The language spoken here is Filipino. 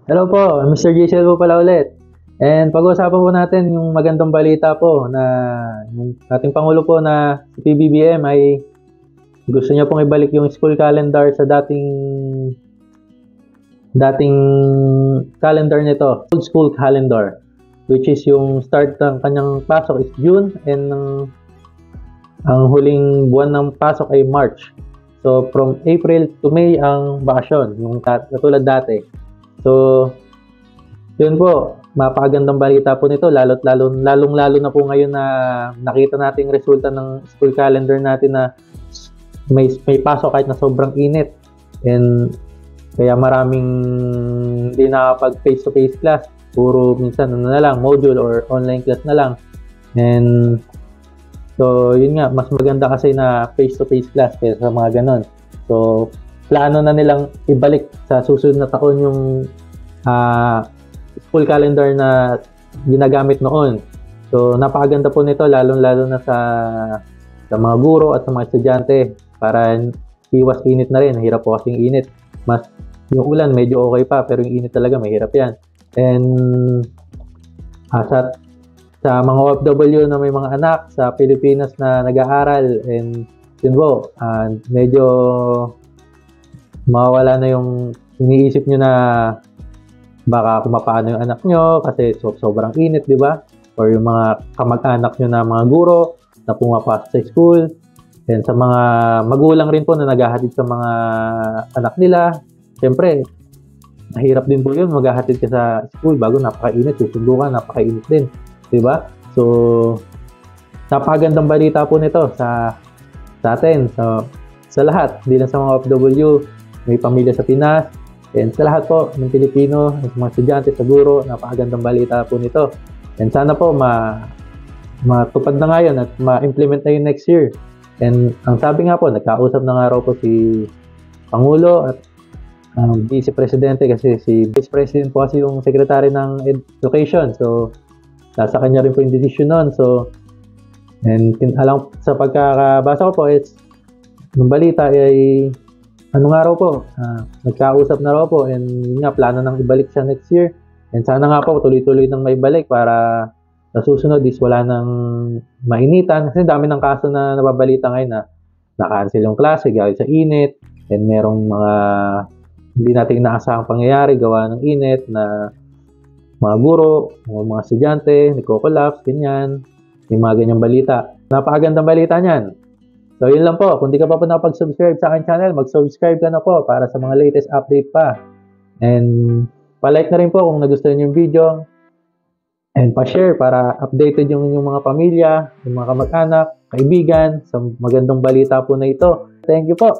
Hello po, Mr. Giselle po pala ulit. And pag-uusapan po natin yung magandang balita po na yung ating Pangulo po na si PBBM ay gusto niya pong ibalik yung school calendar sa dating calendar nito, old school calendar, which is yung start ng kanyang pasok is June and ang huling buwan ng pasok ay March. So from April to May ang bakasyon, yung katulad dati. So, yun po, mapagandang balita po nito, lalong-lalo na po ngayon na nakita nating resulta ng school calendar natin na may pasok kahit na sobrang init. And kaya maraming hindi nakapag face-to-face class, puro minsan na lang, module or online class na lang. And so, yun nga, mas maganda kasi na face-to-face class kaysa sa mga ganon. So, plano na nilang ibalik sa susunod na taon yung school calendar na ginagamit noon. So, napakaganda po nito, lalong-lalo na sa mga guro at sa mga estudyante para iwas init na rin. Hirap po kasing init. Mas, yung ulan medyo okay pa, pero yung init talaga, mahirap yan. And sa mga OFW na may mga anak sa Pilipinas na nag-aaral, and yun po, medyo mawawala na yung iniisip nyo na baka kumapaano yung anak nyo kasi sobrang init, di ba? Or yung mga kamag-anak nyo na mga guro na pumapasok sa school. And sa mga magulang rin po na naghahatid sa mga anak nila, siyempre, mahirap din po yun, maghahatid ka sa school bago napakainit, susundo ka, napakainit din, di ba? So, napakagandang balita po nito sa atin, sa lahat, hindi lang sa mga OFW, may pamilya sa Pinas, and sa lahat po ng Pilipino, sa mga estudyante, sa guro, napakagandang balita po nito. And sana po matupad na ngayon at ma-implement na yun next year. And ang sabi nga po, nagkausap na nga raw po si Pangulo at Vice Presidente kasi si Vice President po kasi yung Secretary ng Education. So, nasa kanya rin po yung decision nun. So, and alam, sa pagkakabasa ko po, yung balita ay ano nga raw po, nagkausap na raw po and nga plano nang ibalik siya next year. And sana nga po tuloy-tuloy nang maibalik para sa susunod is wala nang mainitan. Kasi dami ng kaso na nababalita ngayon na na-cancel yung klase dahil sa init and merong mga hindi natin inaasahang pangyayari gawa ng init na mga guro, mga estudyante, nagko-collapse, ganyan. May mga ganyang balita. Napakagandang balita niyan. So, yun lang po. Kung di ka pa nakapag-subscribe sa akin channel, mag-subscribe ka na po para sa mga latest update pa. And, pa-like na rin po kung nagustuhan yung video. And, pa-share para updated yung inyong mga pamilya, yung mga kamag-anak, kaibigan, sa magandang balita po na ito. Thank you po.